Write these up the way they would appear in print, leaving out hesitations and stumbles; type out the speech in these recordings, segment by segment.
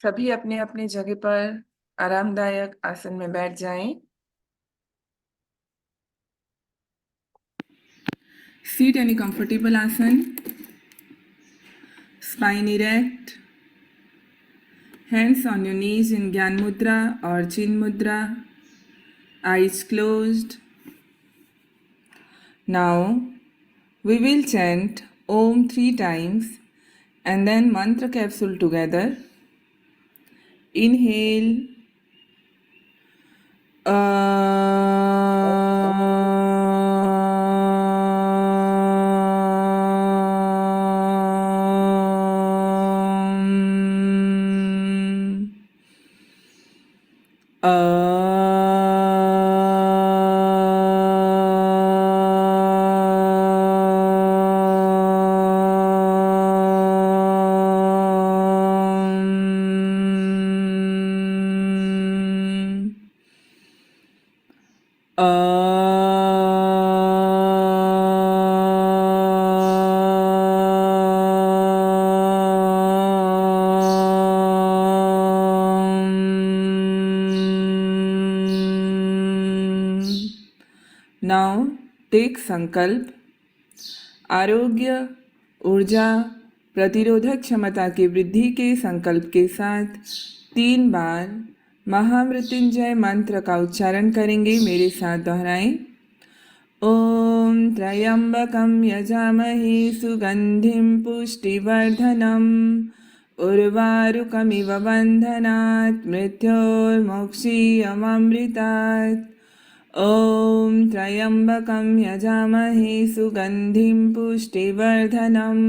सभी अपने अपने जगह पर आरामदायक आसन में बैठ जाएं। Sit any comfortable asan, spine erect, hands on your knees in Gyan Mudra or Chin Mudra, eyes closed. Now we will chant Om 3 times and then mantra capsule together. Inhale. Now take संकल्प आरोग्य, ऊर्जा, प्रतिरोधक क्षमता की वृद्धि के संकल्प के साथ 3 बार महामृत्युंजय मंत्र का उच्चारण करेंगे। मेरे साथ दोहराएं। ओम त्र्यंबकं यजामहे सुगंधिं पुष्टिवर्धनम् उर्वारुकमिव बन्धनात् मृत्योर्मोक्षीयमामृतात्। ॐ त्र्यंबकं यजामहे सुगंधिं पुष्टिवर्धनम्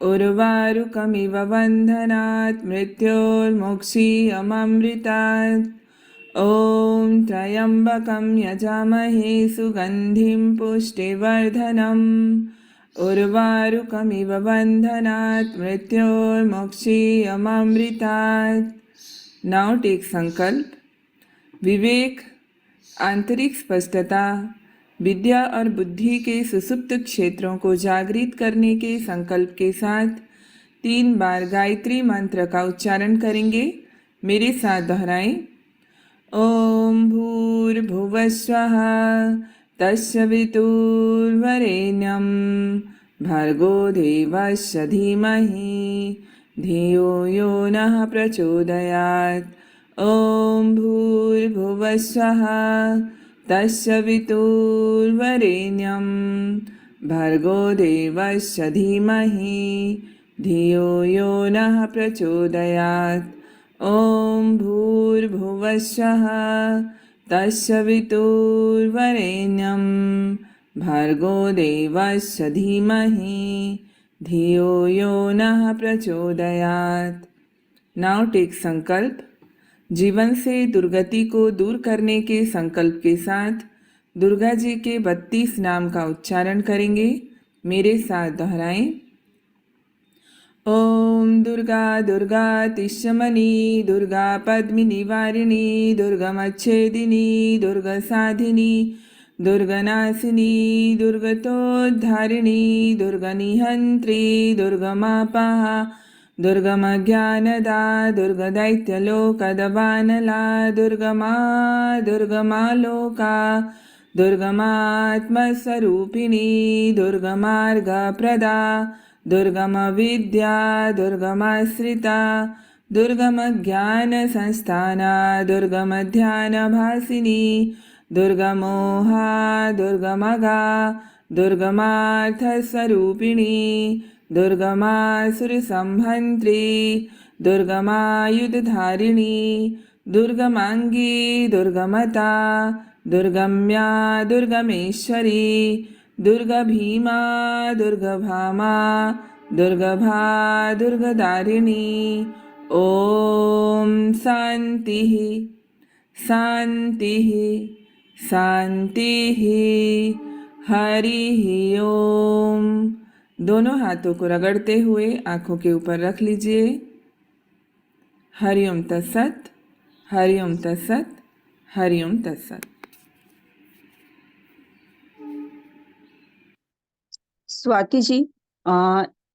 उर्वारुकमिव बन्धनात् मृत्योर्मोक्षीयमामृतात्। ॐ त्र्यंबकं यजामहे सुगंधिं पुष्टिवर्धनम् उर्वारुकमिव बन्धनात् मृत्योर्मोक्षीयमामृतात्। नाउ टेक संकल्प विवेक, आंतरिक स्पष्टता, विद्या और बुद्धि के सुसुप्त क्षेत्रों को जागृत करने के संकल्प के साथ 3 बार गायत्री मंत्र का उच्चारण करेंगे। मेरे साथ दोहराएं। ओम भूर्भुवस्वः तस्य वितुर्वरेण्यं भर्गो देवस्य धीमहि धियो यो नः प्रचोदयात्। ओम भूर्भुवस्वः तस्य वितुर्वरेण्यं भर्गो देवस्य धीमहि धियो यो नः प्रचोदयात्। ओम भूर्भुवस्वः तस्य वितुर्वरेण्यं भर्गो देवस्य धीमहि धियो यो नः प्रचोदयात्। नाउ टेक संकल्प जीवन से दुर्गति को दूर करने के संकल्प के साथ दुर्गा जी के 32 नाम का उच्चारण करेंगे। मेरे साथ दोहराएं। ओम दुर्गा दुर्गा तिष्ठमणि दुर्गा पद्मिनी वारिणी दुर्गमच्छेदिनी दुर्गसाधिनी दुर्गनाशिनी दुर्गतोद्धारिणी दुर्गनिहन्त्री दुर्गमापहा दुर्गमज्ञानदा दुर्गदैत्यलोकदबानला दुर्गमा दुर्गमालोका दुर्गमात्मस्वरूपिणी दुर्गमार्गप्रदा दुर्गमविद्या दुर्गमाश्रिता दुर्गमज्ञानसंस्थाना दुर्गमध्यानभासिनी दुर्गमोहा दुर्गमगा दुर्गमार्थस्वरूपिणी दुर्गमासुरसंहन्त्री दुर्गमायुधधारिणी दुर्गमांगी दुर्गमता दुर्गम्या दुर्गमेश्वरी दुर्गभीमा दुर्गभामा दुर्गभा दुर्गदारिणी। ओम शांतिः शांतिः शांतिः। हरिः ओम। दोनों हाथों को रगड़ते हुए आंखों के ऊपर रख लीजिए। हरिओम तत्सत, हरिओम तत्सत, हरिओम तत्सत। स्वाति जी,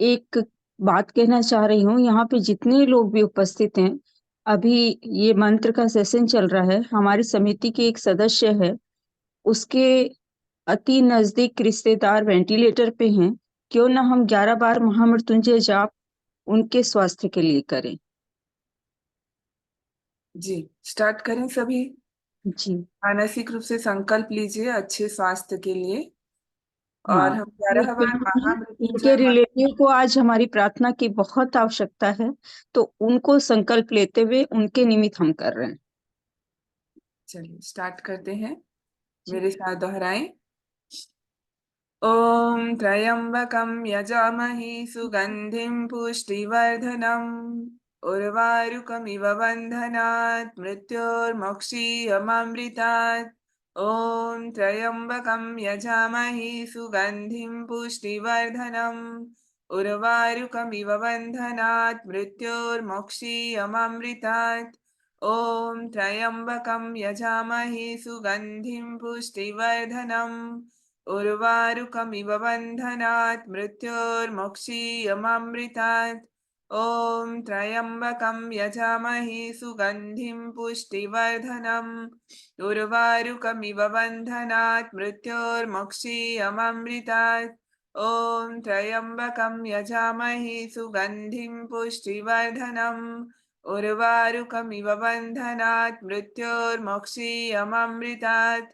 एक बात कहना चाह रही हूँ। यहाँ पे जितने लोग भी उपस्थित हैं, अभी ये मंत्र का सेशन चल रहा है। हमारी समिति के एक सदस्य है, उसके अति नजदीक रिश्तेदार वेंटिलेटर पे हैं। क्यों ना हम 11 बार महामृत्युंजय जाप उनके स्वास्थ्य के लिए करें। जी, स्टार्ट करें सभी। जी मानसिक रूप से संकल्प लीजिए अच्छे स्वास्थ्य के लिए। हाँ। और हम ये 11 बार कहीं भी इनके महामृत्युंजय रिलेटिव को आज हमारी प्रार्थना की बहुत आवश्यकता है, तो उनको संकल्प लेते हुए उनके निमित्त हम कर रहे हैं। चलिए स्टार्ट करते हैं। जी। मेरे साथ दोहराएं। ॐ त्र्यम्बकं यजामहे सुगन्धिं पुष्टिवर्धनम् उर्वारुकमिव बन्धनात् मृत्योर्मोक्षीयमामृतात्। ॐ त्र्यम्बकं यजामहे सुगन्धिं पुष्टिवर्धनम् उर्वारुकमिव बन्धनात् मृत्योर्मोक्षीयमामृतात्। ॐ त्र्यम्बकं यजामहे सुगन्धिं पुष्टिवर्धनम् उर्वारुकमिव बन्धनात् मृत्योर्मोक्षीयमामृतात्। ॐ त्र्यम्बकं यजामहे सुगन्धिं पुष्टिवर्धनम् उर्वारुकमिव बन्धनात् मृत्योर्मोक्षीयमामृतात्। ॐ त्र्यम्बकं यजामहे सुगन्धिं पुष्टिवर्धनम् उर्वारुकमिव बन्धनात् मृत्योर्मोक्षीयमामृतात्।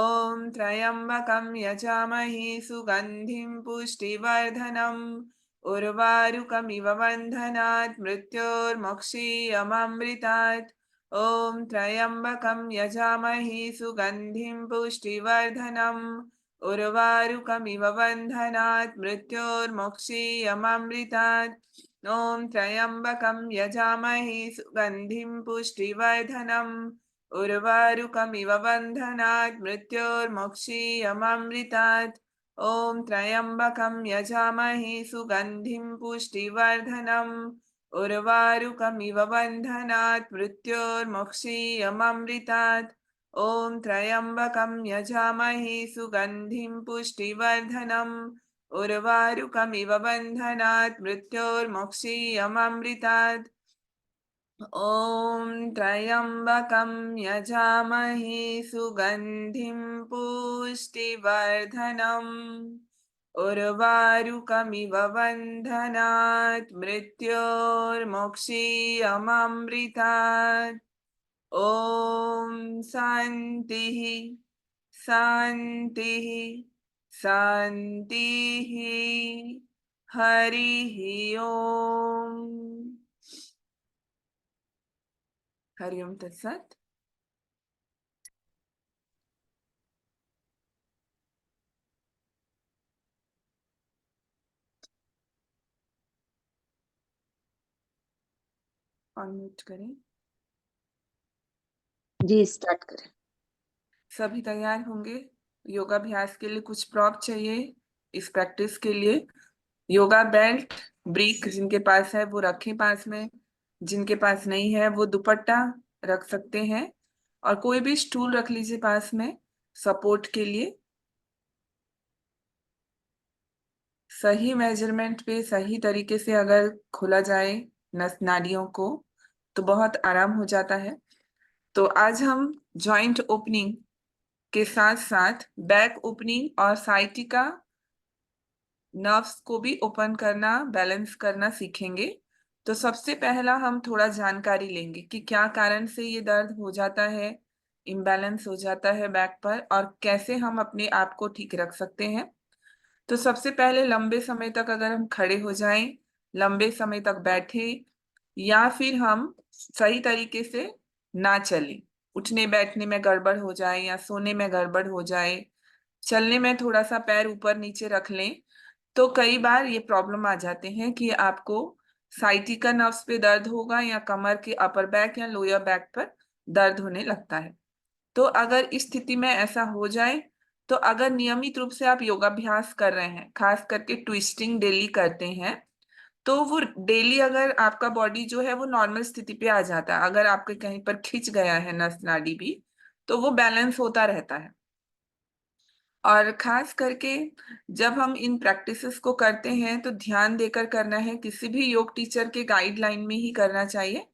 ॐ त्र्यम्बकं यजामहे सुगन्धिं पुष्टिवर्धनम् उर्वारुकमिव बन्धनात् मृत्योर्मोक्षीयमामृतात्। ॐ त्र्यम्बकं यजामहे सुगन्धिं पुष्टिवर्धनम् उर्वारुकमिव बन्धनात् मृत्योर्मोक्षीयमामृतात्। ॐ त्र्यम्बकं यजामहे सुगन्धिं पुष्टिवर्धनम् उर्वारुकमिव बन्धनात् मृत्योर्मोक्षीयमामृतात्। ॐ त्र्यम्बकं यजामहे सुगन्धिं पुष्टिवर्धनम् उर्वारुकमिव बन्धनात् मृत्योर्मोक्षीयमामृतात्। ॐ त्र्यम्बकं यजामहे सुगन्धिं पुष्टिवर्धनम् उर्वारुकमिव बन्धनात् मृत्योर्मोक्षीयमामृतात्। ॐ त्र्यम्बकं यजामहे सुगन्धिं पुष्टिवर्धनम् उर्वारुकमिव बन्धनात् मृत्योर्मोक्षीयमामृतात्। ॐ शान्तिः शान्तिः शान्तिः। हरिः ओम्। हरि ओम तत्सत। अनम्यूट करें। जी स्टार्ट करें। सभी तैयार होंगे। योगाभ्यास के लिए कुछ प्रॉप चाहिए इस प्रैक्टिस के लिए। योगा बेल्ट, ब्रीक जिनके पास है वो रखें पास में। जिनके पास नहीं है वो दुपट्टा रख सकते हैं। और कोई भी स्टूल रख लीजिए पास में सपोर्ट के लिए। सही मेजरमेंट पे सही तरीके से अगर खोला जाए नस नाड़ियों को तो बहुत आराम हो जाता है। तो आज हम जॉइंट ओपनिंग के साथ साथ बैक ओपनिंग और साइटिका नर्व्स को भी ओपन करना, बैलेंस करना सीखेंगे। तो सबसे पहला हम थोड़ा जानकारी लेंगे कि क्या कारण से ये दर्द हो जाता है, इम्बैलेंस हो जाता है बैक पर, और कैसे हम अपने आप को ठीक रख सकते हैं। तो सबसे पहले लंबे समय तक अगर हम खड़े हो जाएं, लंबे समय तक बैठे, या फिर हम सही तरीके से ना चलें, उठने बैठने में गड़बड़ हो जाए या सोने में गड़बड़ हो जाए, चलने में थोड़ा सा पैर ऊपर नीचे रख लें, तो कई बार ये प्रॉब्लम आ जाते हैं कि आपको साइटिका नर्व्स पे दर्द होगा या कमर के अपर बैक या लोअर बैक पर दर्द होने लगता है। तो अगर इस स्थिति में ऐसा हो जाए, तो अगर नियमित रूप से आप योगाभ्यास कर रहे हैं, खास करके ट्विस्टिंग डेली करते हैं, तो वो डेली अगर आपका बॉडी जो है वो नॉर्मल स्थिति पे आ जाता है। अगर आपके कहीं पर खिंच गया है नस नाड़ी भी, तो वो बैलेंस होता रहता है। और खास करके जब हम इन प्रैक्टिसेस को करते हैं तो ध्यान देकर करना है, किसी भी योग टीचर के गाइडलाइन में ही करना चाहिए।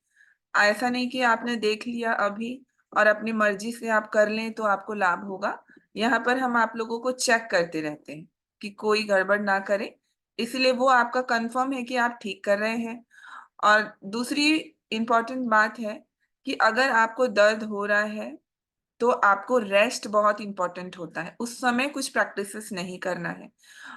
ऐसा नहीं कि आपने देख लिया अभी और अपनी मर्जी से आप कर लें तो आपको लाभ होगा। यहाँ पर हम आप लोगों को चेक करते रहते हैं कि कोई गड़बड़ ना करे, इसलिए वो आपका कंफर्म है कि आप ठीक कर रहे हैं। और दूसरी इम्पोर्टेंट बात है कि अगर आपको दर्द हो रहा है तो आपको रेस्ट बहुत इंपॉर्टेंट होता है, उस समय कुछ प्रैक्टिसेस नहीं करना है।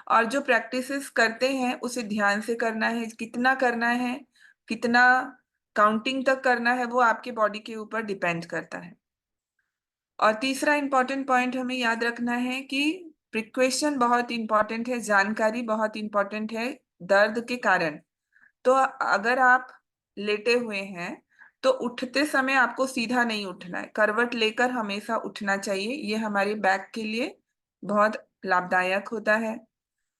और जो प्रैक्टिसेस करते हैं उसे ध्यान से करना है, कितना करना है, कितना काउंटिंग तक करना है, वो आपके बॉडी के ऊपर डिपेंड करता है। और तीसरा इंपॉर्टेंट पॉइंट हमें याद रखना है कि प्रिक्वेशन बहुत इंपॉर्टेंट है, जानकारी बहुत इंपॉर्टेंट है दर्द के कारण। तो अगर आप लेटे हुए हैं तो उठते समय आपको सीधा नहीं उठना है, करवट लेकर हमेशा उठना चाहिए, ये हमारे बैक के लिए बहुत लाभदायक होता है।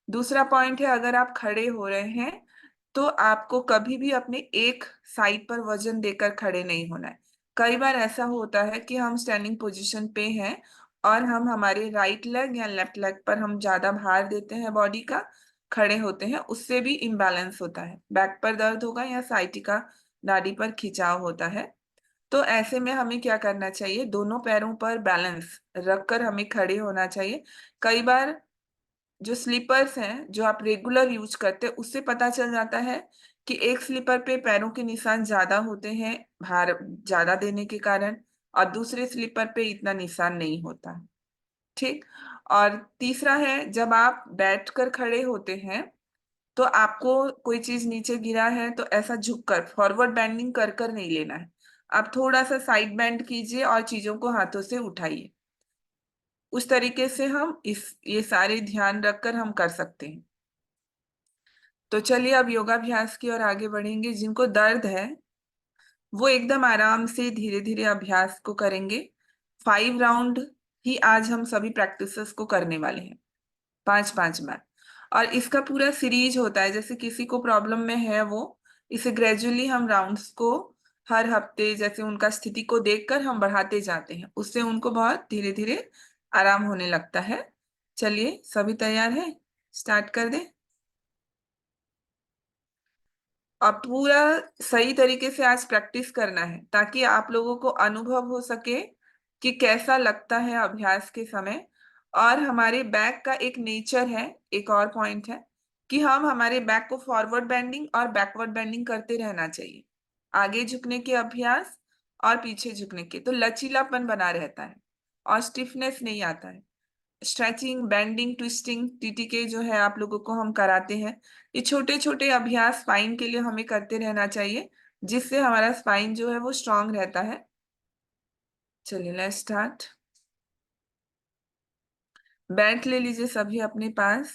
दूसरा पॉइंट है, अगर आप खड़े हो रहे हैं तो आपको कभी भी अपने एक साइड पर वजन देकर खड़े नहीं होना है। कई बार ऐसा होता है कि हम स्टैंडिंग पोजीशन पे हैं और हम हमारे राइट लेग या लेफ्ट लेग पर हम ज्यादा भार देते हैं बॉडी का, खड़े होते हैं, उससे भी इम्बैलेंस होता है, बैक पर दर्द होगा या साइटिका नाड़ी पर खिंचाव होता है। तो ऐसे में हमें क्या करना चाहिए, दोनों पैरों पर बैलेंस रखकर हमें खड़े होना चाहिए। कई बार जो स्लीपर्स हैं जो आप रेगुलर यूज करते हैं उससे पता चल जाता है कि एक स्लीपर पे पैरों के निशान ज्यादा होते हैं भार ज्यादा देने के कारण, और दूसरे स्लीपर पे इतना निशान नहीं होता। ठीक। और तीसरा है, जब आप बैठकर खड़े होते हैं तो आपको कोई चीज नीचे गिरा है तो ऐसा झुककर फॉरवर्ड बेंडिंग कर कर नहीं लेना है, आप थोड़ा सा साइड बेंड कीजिए और चीजों को हाथों से उठाइए। उस तरीके से हम इस ये सारे ध्यान रखकर हम कर सकते हैं। तो चलिए अब योगाभ्यास की ओर आगे बढ़ेंगे। जिनको दर्द है वो एकदम आराम से धीरे धीरे अभ्यास को करेंगे। 5 राउंड ही आज हम सभी प्रैक्टिसेस को करने वाले हैं, 5-5 बार। और इसका पूरा सीरीज होता है, जैसे किसी को प्रॉब्लम में है वो, इसे ग्रेजुअली हम राउंड्स को हर हफ्ते जैसे उनका स्थिति को देखकर हम बढ़ाते जाते हैं, उससे उनको बहुत धीरे धीरे आराम होने लगता है। चलिए सभी तैयार है, स्टार्ट कर दें। अब पूरा सही तरीके से आज प्रैक्टिस करना है ताकि आप लोगों को अनुभव हो सके कि कैसा लगता है अभ्यास के समय। और हमारे बैक का एक नेचर है, एक और पॉइंट है कि हम हमारे बैक को फॉरवर्ड बेंडिंग और बैकवर्ड बेंडिंग करते रहना चाहिए, आगे झुकने के अभ्यास और पीछे झुकने के, तो लचीलापन बना रहता है और स्टिफनेस नहीं आता है। स्ट्रेचिंग, बेंडिंग, ट्विस्टिंग, टीटीके जो है आप लोगों को हम कराते हैं। ये छोटे छोटे अभ्यास स्पाइन के लिए हमें करते रहना चाहिए, जिससे हमारा स्पाइन जो है वो स्ट्रांग रहता है। चलिए लेट्स स्टार्ट। बैठ ले लीजिए सभी अपने पास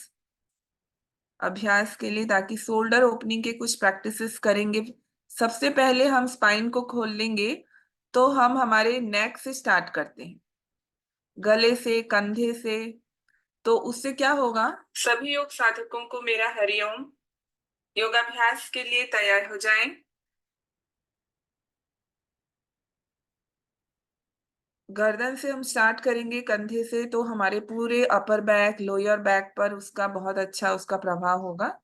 अभ्यास के लिए, ताकि शोल्डर ओपनिंग के कुछ प्रैक्टिसेस करेंगे। सबसे पहले हम स्पाइन को खोल लेंगे, तो हम हमारे नेक से स्टार्ट करते हैं, गले से, कंधे से। तो उससे क्या होगा, सभी योग साधकों को मेरा हरिओम। योगाभ्यास के लिए तैयार हो जाएं। गर्दन से हम स्टार्ट करेंगे, कंधे से, तो हमारे पूरे अपर बैक, लोअर बैक पर उसका बहुत अच्छा उसका प्रभाव होगा।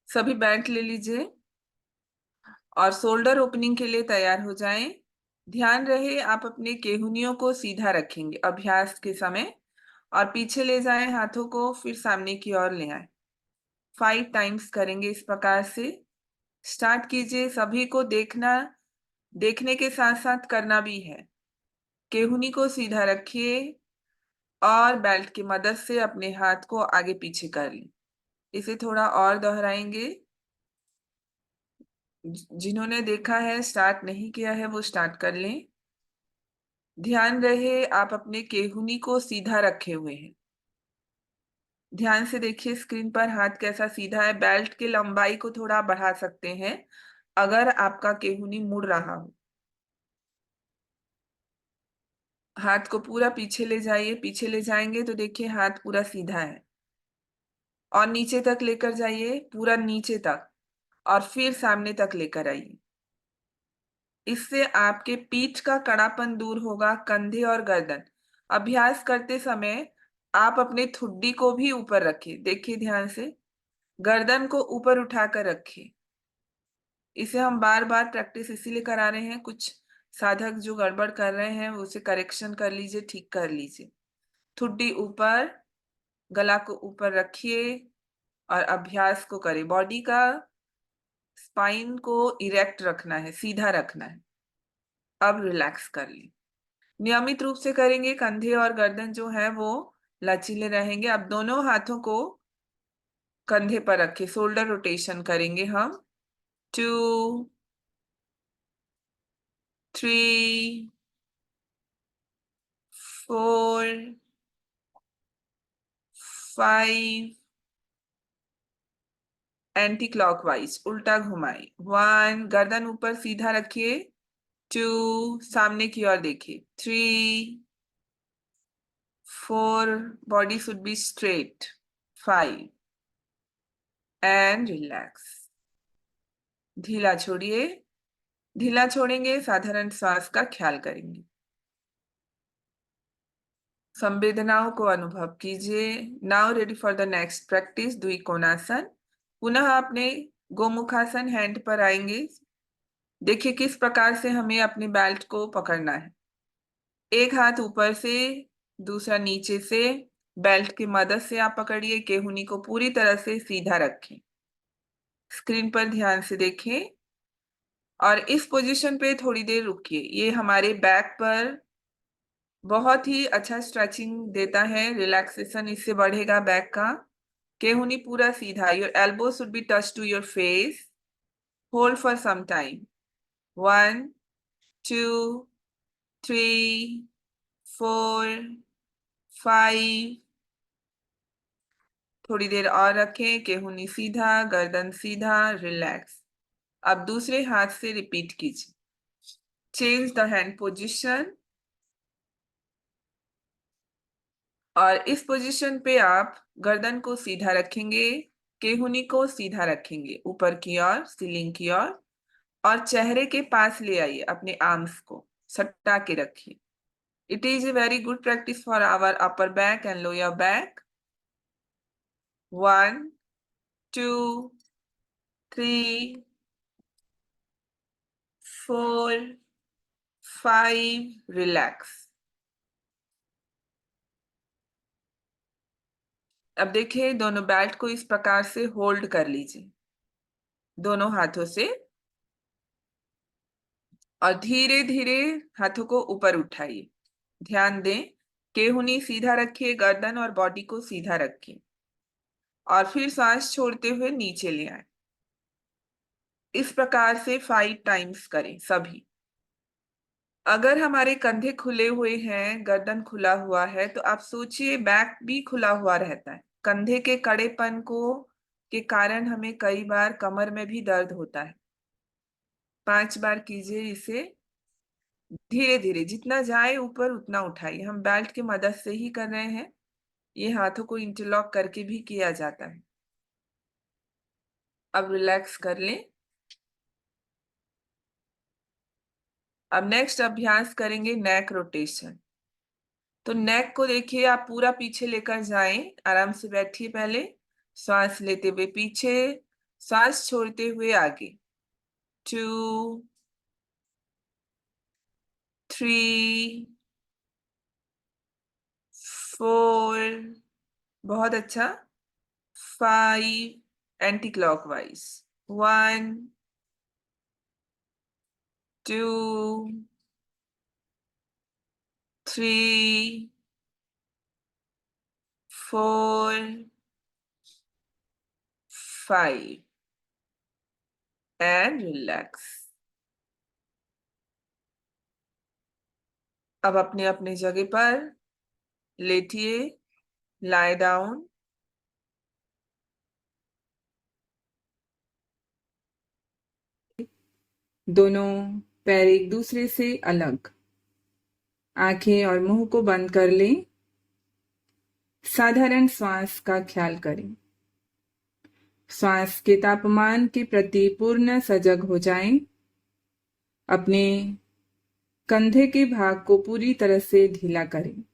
सभी बैठ ले लीजिए और शोल्डर ओपनिंग के लिए तैयार हो जाएं। ध्यान रहे आप अपने केहूनियों को सीधा रखेंगे अभ्यास के समय, और पीछे ले जाएं हाथों को, फिर सामने की ओर ले आए। 5 टाइम्स करेंगे इस प्रकार से। स्टार्ट कीजिए। सभी को देखना, देखने के साथ साथ करना भी है। केहूनी को सीधा रखिए और बेल्ट की मदद से अपने हाथ को आगे पीछे कर लें। इसे थोड़ा और दोहराएंगे। जिन्होंने देखा है, स्टार्ट नहीं किया है, वो स्टार्ट कर लें। ध्यान रहे आप अपने केहूनी को सीधा रखे हुए हैं। ध्यान से देखिए स्क्रीन पर हाथ कैसा सीधा है। बेल्ट की लंबाई को थोड़ा बढ़ा सकते हैं अगर आपका केहूनी मुड़ रहा हो। हाथ को पूरा पीछे ले जाइए। पीछे ले जाएंगे तो देखिए हाथ पूरा सीधा है। और नीचे तक लेकर जाइए, पूरा नीचे तक, और फिर सामने तक लेकर आइए। इससे आपके पीठ का कड़ापन दूर होगा, कंधे और गर्दन। अभ्यास करते समय आप अपने ठुड्डी को भी ऊपर रखिए। देखिए ध्यान से, गर्दन को ऊपर उठाकर रखिए। इसे हम बार बार प्रैक्टिस इसीलिए करा रहे हैं, कुछ साधक जो गड़बड़ कर रहे हैं उसे करेक्शन कर लीजिए, ठीक कर लीजिए। ठुड्डी ऊपर, गला को ऊपर रखिए और अभ्यास को करें। बॉडी का स्पाइन को इरेक्ट रखना है, सीधा रखना है। अब रिलैक्स कर ली। नियमित रूप से करेंगे, कंधे और गर्दन जो है वो लचीले रहेंगे। अब दोनों हाथों को कंधे पर रखें, शोल्डर रोटेशन करेंगे हम। 2, 3, 4, 5, एंटी क्लॉकवाइज, उल्टा घुमाए। 1, गर्दन ऊपर सीधा रखिए। 2, सामने की ओर देखिए। 3, 4, body should be straight. 5, and relax. ढीला छोड़िए। ढीला छोड़ेंगे, साधारण श्वास का ख्याल करेंगे। संवेदनाओं को अनुभव कीजिए। Now ready for the next practice, Dwikonasana. पुनः अपने गोमुखासन हैंड पर आएंगे। देखिए किस प्रकार से हमें अपने बेल्ट को पकड़ना है। एक हाथ ऊपर से, दूसरा नीचे से। बेल्ट की मदद से आप पकड़िए। केहूनी को पूरी तरह से सीधा रखें। स्क्रीन पर ध्यान से देखें और इस पोजीशन पे थोड़ी देर रुकिए। ये हमारे बैक पर बहुत ही अच्छा स्ट्रेचिंग देता है, रिलैक्सेशन इससे बढ़ेगा बैक का। केहूनी पूरा सीधा। Your elbow should be touch to your face. Hold for some time. 1, 2, 3, 4, 5। थोड़ी देर और रखें। केहूनी सीधा, गर्दन सीधा, रिलैक्स। अब दूसरे हाथ से रिपीट कीजिए। Change the hand position. और इस पोजीशन पे आप गर्दन को सीधा रखेंगे, केहूनी को सीधा रखेंगे ऊपर की ओर, सीलिंग की ओर, और चेहरे के पास ले आइए। अपने आर्म्स को सटा के रखिए। It is a very good practice for our upper back and lower back. 1, 2, 3, 4, 5, relax. अब देखिए दोनों बेल्ट को इस प्रकार से होल्ड कर लीजिए दोनों हाथों से, और धीरे धीरे हाथों को ऊपर उठाइए। ध्यान दें, केहूनी सीधा रखिए, गर्दन और बॉडी को सीधा रखिए, और फिर सांस छोड़ते हुए नीचे ले आए। इस प्रकार से 5 टाइम्स करें सभी। अगर हमारे कंधे खुले हुए हैं, गर्दन खुला हुआ है, तो आप सोचिए बैक भी खुला हुआ रहता है। कंधे के कड़ेपन को के कारण हमें कई बार कमर में भी दर्द होता है। 5 बार कीजिए इसे। धीरे धीरे जितना जाए ऊपर उतना उठाइए। हम बेल्ट की मदद से ही कर रहे हैं। ये हाथों को इंटरलॉक करके भी किया जाता है। अब रिलैक्स कर लें। अब नेक्स्ट अभ्यास करेंगे नेक रोटेशन। तो नेक को देखिए, आप पूरा पीछे लेकर जाएं। आराम से बैठिए पहले। सांस लेते हुए पीछे, सांस छोड़ते हुए आगे। 2, 3, 4, बहुत अच्छा। 5, एंटी क्लॉकवाइज। 1, 2, 3, 4, 5, and relax. अब अपने अपने जगह पर लेटिए, lie डाउन। दोनों पैर एक दूसरे से अलग। आंखें और मुंह को बंद कर लें। साधारण श्वास का ख्याल करें। श्वास के तापमान के प्रति पूर्ण सजग हो जाएं। अपने कंधे के भाग को पूरी तरह से ढीला करें।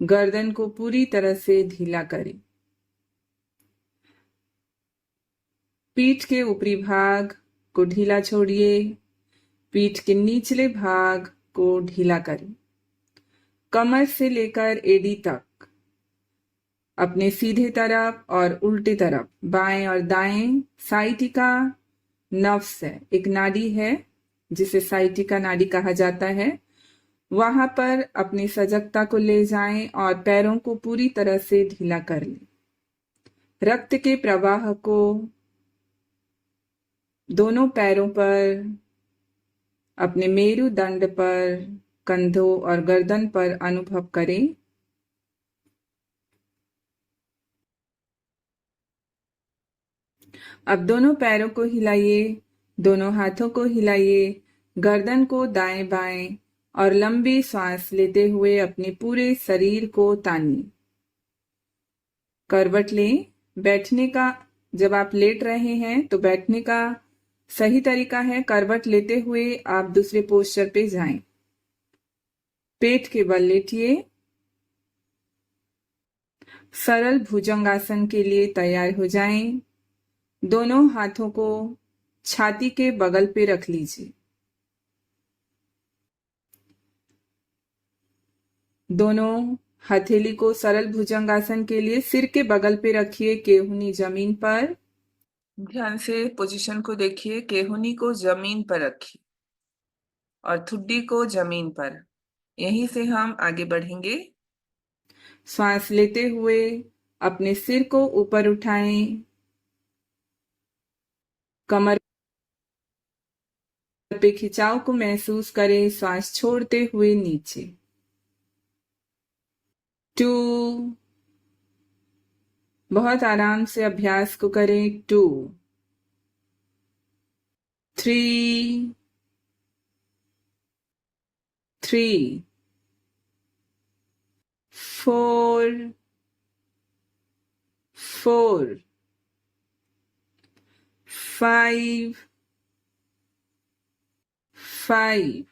गर्दन को पूरी तरह से ढीला करें। पीठ के ऊपरी भाग को ढीला छोड़िए। पीठ के निचले भाग को ढीला करें। कमर से लेकर एड़ी तक अपने सीधे तरफ और उल्टे तरफ, बाएं और दाएं साइटिका नर्व्स है, एक नाड़ी है जिसे साइटिका नाड़ी कहा जाता है, वहां पर अपनी सजगता को ले जाएं और पैरों को पूरी तरह से ढीला कर लें। रक्त के प्रवाह को दोनों पैरों पर, अपने मेरुदंड पर, कंधों और गर्दन पर अनुभव करें। अब दोनों पैरों को हिलाइए, दोनों हाथों को हिलाइए, गर्दन को दाएं बाएं और लंबी सांस लेते हुए अपने पूरे शरीर को तानिए। करवट लें। बैठने का, जब आप लेट रहे हैं तो बैठने का सही तरीका है करवट लेते हुए आप दूसरे पोस्चर पे जाएं। पेट के बल लेटिए। सरल भुजंगासन के लिए तैयार हो जाएं। दोनों हाथों को छाती के बगल पे रख लीजिए। दोनों हथेली को सरल भुजंगासन के लिए सिर के बगल पे रखिए, केहूनी जमीन पर। ध्यान से पोजीशन को देखिए। केहूनी को जमीन पर रखिए और ठुड्डी को जमीन पर। यहीं से हम आगे बढ़ेंगे। श्वास लेते हुए अपने सिर को ऊपर उठाएं। कमर पे खिंचाव को महसूस करें। श्वास छोड़ते हुए नीचे। 2, बहुत आराम से अभ्यास को करें। 2, 3, 4, 5, 5।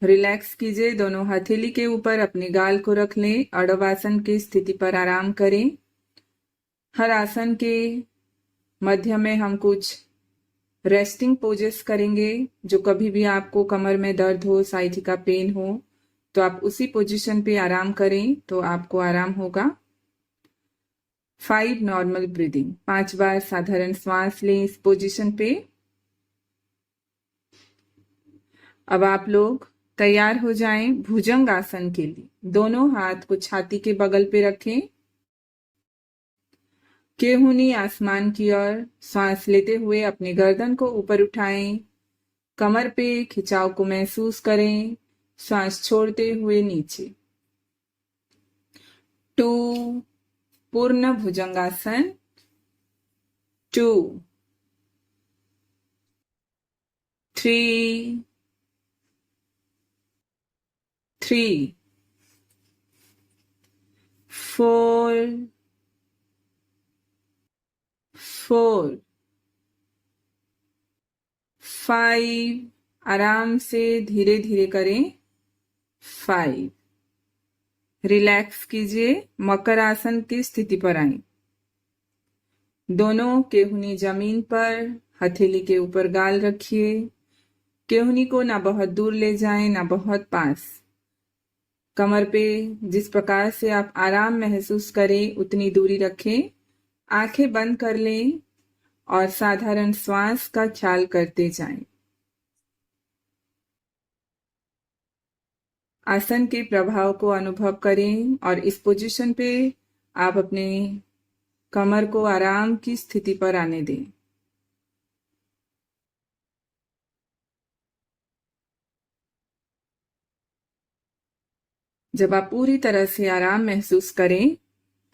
रिलैक्स कीजिए। दोनों हथेली के ऊपर अपने गाल को रख लें। अड़वासन की स्थिति पर आराम करें। हर आसन के मध्य में हम कुछ रेस्टिंग पोजेस करेंगे। जो कभी भी आपको कमर में दर्द हो, साइटिका पेन हो, तो आप उसी पोजीशन पे आराम करें तो आपको आराम होगा। 5 नॉर्मल ब्रीदिंग, 5 बार साधारण श्वास लें इस पोजीशन पे। अब आप लोग तैयार हो जाएं भुजंग आसन के लिए। दोनों हाथ को छाती के बगल पे रखें। केहूनी आसमान की ओर सांस लेते हुए अपनी गर्दन को ऊपर उठाएं। कमर पे खिंचाव को महसूस करें। सांस छोड़ते हुए नीचे। 2, पूर्ण भुजंगासन। 2, 3, 4, 5। आराम से धीरे धीरे करें। 5। रिलैक्स कीजिए। मकर आसन की स्थिति पर आएं। दोनों केहूनी जमीन पर, हथेली के ऊपर गाल रखिए। केहूनी को ना बहुत दूर ले जाएं ना बहुत पास। कमर पे जिस प्रकार से आप आराम महसूस करें उतनी दूरी रखें। आंखें बंद कर लें और साधारण श्वास का ख्याल करते जाएं। आसन के प्रभाव को अनुभव करें और इस पोजीशन पे आप अपने कमर को आराम की स्थिति पर आने दें। जब आप पूरी तरह से आराम महसूस करें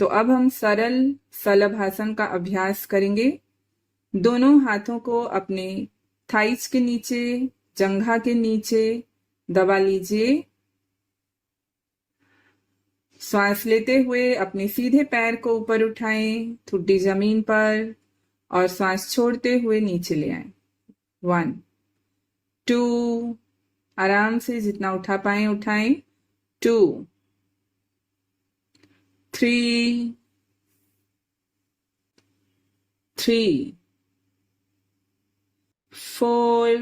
तो अब हम सरल शलभासन का अभ्यास करेंगे। दोनों हाथों को अपने थाइज के नीचे, जंघा के नीचे दबा लीजिए। श्वास लेते हुए अपने सीधे पैर को ऊपर उठाएं, ठुड्डी जमीन पर, और श्वास छोड़ते हुए नीचे ले आएं। 1 2, आराम से जितना उठा पाएं उठाएं। 2 3 3 4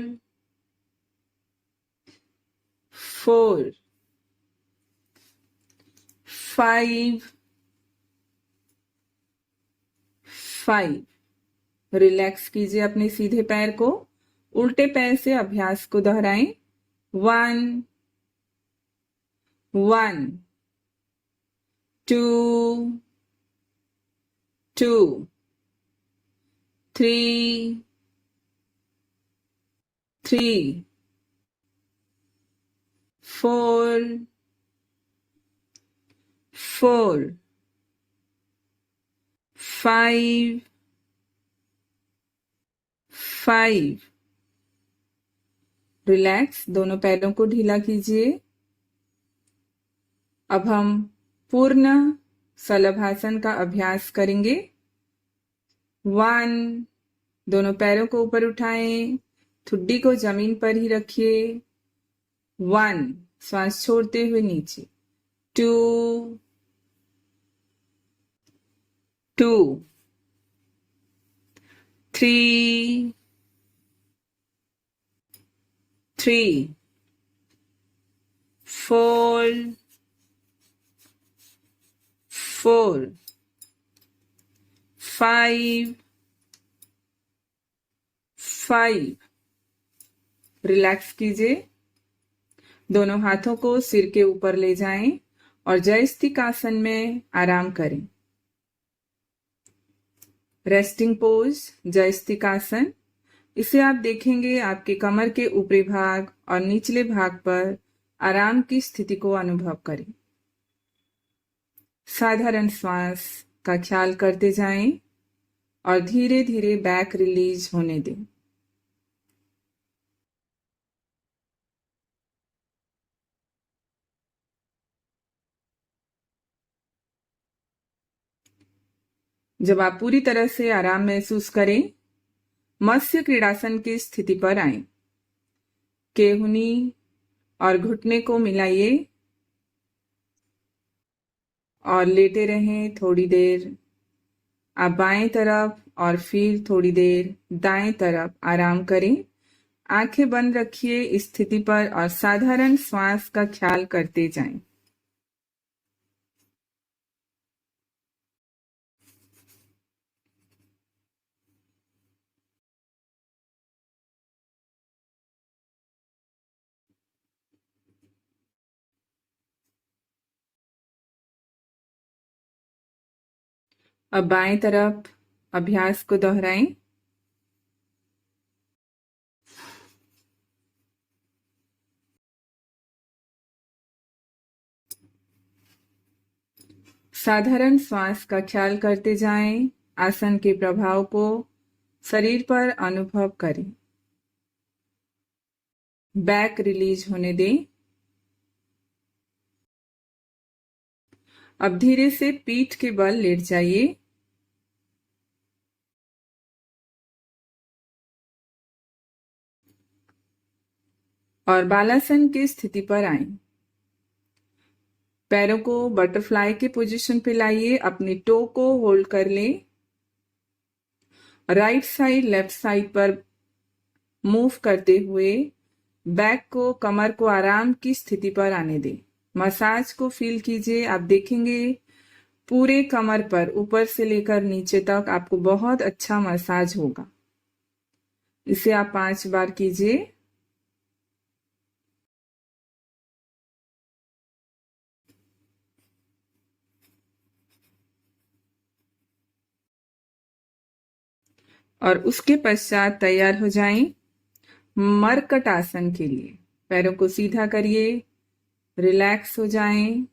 4 5 5। रिलैक्स कीजिए अपने सीधे पैर को, उल्टे पैर से अभ्यास को दोहराएं। 1 1 2 2 3 3 4 4 5 5। रिलैक्स, दोनों पैरों को ढीला कीजिए। अब हम पूर्ण शलभासन का अभ्यास करेंगे। 1, दोनों पैरों को ऊपर उठाएं, ठुड्डी को जमीन पर ही रखिए। 1, श्वास छोड़ते हुए नीचे। 2 2 3 3 4 4 5 5। रिलैक्स कीजिए, दोनों हाथों को सिर के ऊपर ले जाएं और जयस्तिक आसन में आराम करें। रेस्टिंग पोज जयस्तिक आसन। इसे आप देखेंगे आपके कमर के ऊपरी भाग और निचले भाग पर आराम की स्थिति को अनुभव करें। साधारण श्वास का ख्याल करते जाएं और धीरे धीरे बैक रिलीज होने दें। जब आप पूरी तरह से आराम महसूस करें, मत्स्य क्रीड़ासन की स्थिति पर आएं। केहूनी और घुटने को मिलाइए और लेटे रहें थोड़ी देर। आप बाएं तरफ और फिर थोड़ी देर दाएं तरफ आराम करें। आंखें बंद रखिए इस स्थिति पर और साधारण श्वास का ख्याल करते जाएं। अब बाएं तरफ अभ्यास को दोहराएं। साधारण श्वास का ख्याल करते जाएं। आसन के प्रभाव को शरीर पर अनुभव करें। बैक रिलीज होने दें। अब धीरे से पीठ के बल लेट जाइए। और बालासन की स्थिति पर आएं। पैरों को बटरफ्लाई के पोजीशन पे लाइए। अपनी टो को होल्ड कर लें। राइट साइड लेफ्ट साइड पर मूव करते हुए बैक को, कमर को आराम की स्थिति पर आने दें। मसाज को फील कीजिए। आप देखेंगे पूरे कमर पर ऊपर से लेकर नीचे तक आपको बहुत अच्छा मसाज होगा। इसे आप 5 बार कीजिए। और उसके पश्चात तैयार हो जाएं मरकट आसन के लिए। पैरों को सीधा करिए, रिलैक्स हो जाएं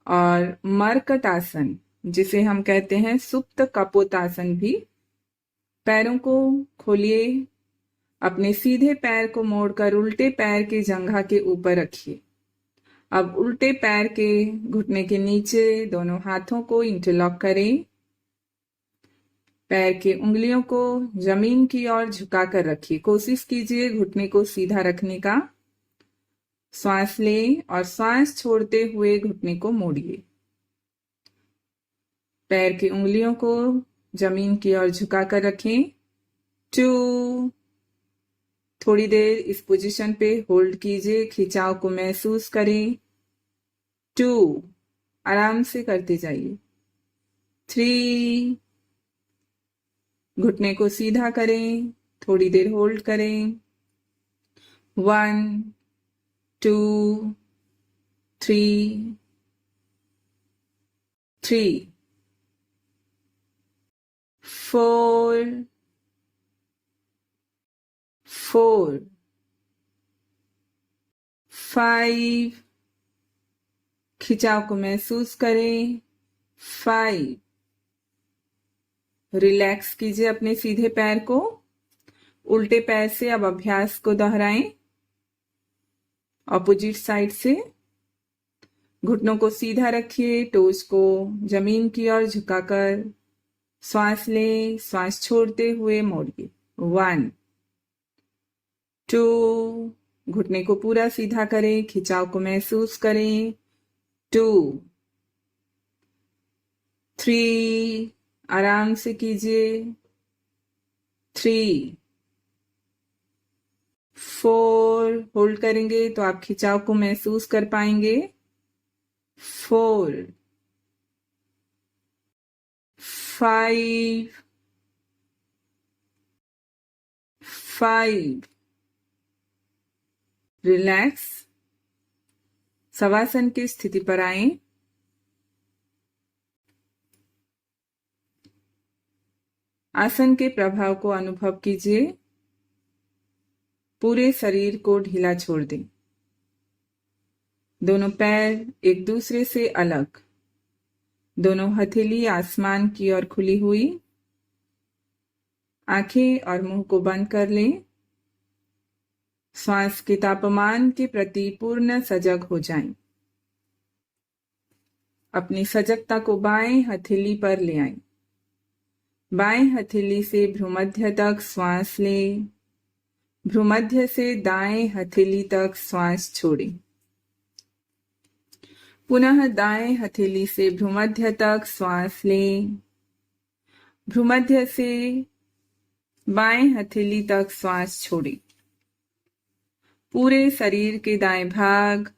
और मरकट आसन, जिसे हम कहते हैं सुप्त कपोतासन भी। पैरों को खोलिए, अपने सीधे पैर को मोड़कर उल्टे पैर के जंघा के ऊपर रखिए। अब उल्टे पैर के घुटने के नीचे दोनों हाथों को इंटरलॉक करें। पैर की उंगलियों को जमीन की ओर झुकाकर रखिए। कोशिश कीजिए घुटने को सीधा रखने का। श्वास लें और श्वास छोड़ते हुए घुटने को मोड़िए। पैर की उंगलियों को जमीन की ओर झुकाकर रखें। 2, थोड़ी देर इस पोजीशन पे होल्ड कीजिए, खिंचाव को महसूस करें। 2, आराम से करते जाइए। 3, घुटने को सीधा करें, थोड़ी देर होल्ड करें। 1, 2, 3, 4, 5, खिंचाव को महसूस करें। 5, रिलैक्स कीजिए अपने सीधे पैर को। उल्टे पैर से अब अभ्यास को दोहराएं। ऑपोजिट साइड से घुटनों को सीधा रखिए, टोज को जमीन की ओर झुकाकर श्वास लें, श्वास छोड़ते हुए मोड़िए। 1, 2, घुटने को पूरा सीधा करें, खिंचाव को महसूस करें। 2, 3, आराम से कीजिए। 3, 4, होल्ड करेंगे तो आप खिंचाव को महसूस कर पाएंगे। 4, 5, 5, रिलैक्स। शवासन की स्थिति पर आएं। आसन के प्रभाव को अनुभव कीजिए। पूरे शरीर को ढीला छोड़ दें। दोनों पैर एक दूसरे से अलग। दोनों हथेली आसमान की ओर खुली हुई। आंखें और मुंह को बंद कर लें। श्वास के तापमान के प्रति पूर्ण सजग हो जाएं। अपनी सजगता को बाएं हथेली पर ले आएं। बाएं हथेली से भ्रूमध्य तक श्वास लें। भ्रूमध्य से दाएं हथेली तक श्वास छोड़ें। पुनः दाएं हथेली से भ्रूमध्य तक श्वास लें। भ्रूमध्य से बाएं हथेली तक श्वास छोड़ें। पूरे शरीर के दाएं भाग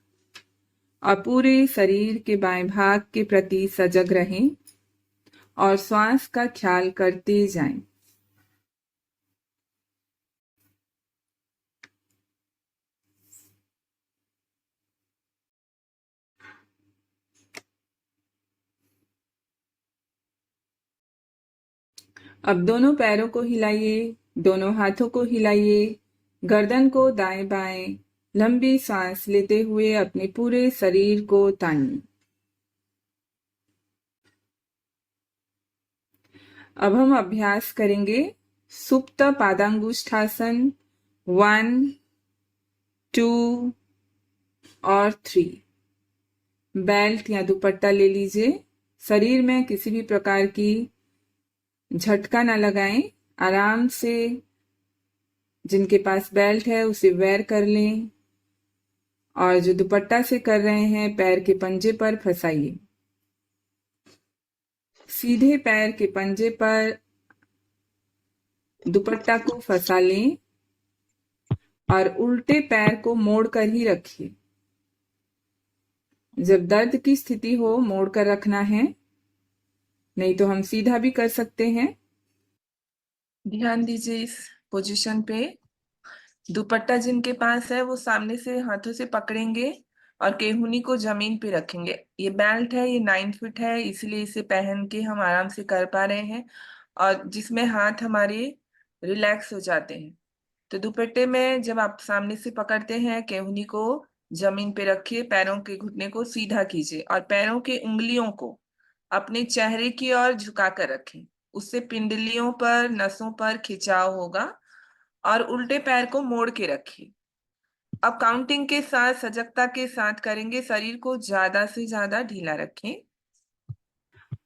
और पूरे शरीर के बाएं भाग के प्रति सजग रहें और श्वास का ख्याल करते जाएं। अब दोनों पैरों को हिलाइए, दोनों हाथों को हिलाइए, गर्दन को दाएं बाएं लंबी सांस लेते हुए अपने पूरे शरीर को तानिए। अब हम अभ्यास करेंगे सुप्त पादांगुष्ठासन 1, 2 और 3। बेल्ट या दुपट्टा ले लीजिए। शरीर में किसी भी प्रकार की झटका ना लगाएं। आराम से जिनके पास बेल्ट है उसे वेयर कर लें और जो दुपट्टा से कर रहे हैं पैर के पंजे पर फंसाइए। सीधे पैर के पंजे पर दुपट्टा को फंसा लें और उल्टे पैर को मोड़कर ही रखिए। जब दर्द की स्थिति हो मोड़कर रखना है, नहीं तो हम सीधा भी कर सकते हैं। ध्यान दीजिए इस पोजीशन पे। दुपट्टा जिनके पास है वो सामने से हाथों से पकड़ेंगे और केहूनी को जमीन पे रखेंगे। ये बेल्ट है, ये 9 फीट है, इसलिए इसे पहन के हम आराम से कर पा रहे हैं और जिसमें हाथ हमारे रिलैक्स हो जाते हैं। तो दुपट्टे में जब आप सामने से पकड़ते हैं केहूनी को, जमीन पे रखिए, पैरों के घुटने को सीधा कीजिए और पैरों के उंगलियों को अपने चेहरे की ओर झुकाकर रखें। उससे पिंडलियों पर, नसों पर खिंचाव होगा। और उल्टे पैर को मोड़ के रखिए। अब काउंटिंग के साथ सजगता के साथ करेंगे। शरीर को ज्यादा से ज्यादा ढीला रखें।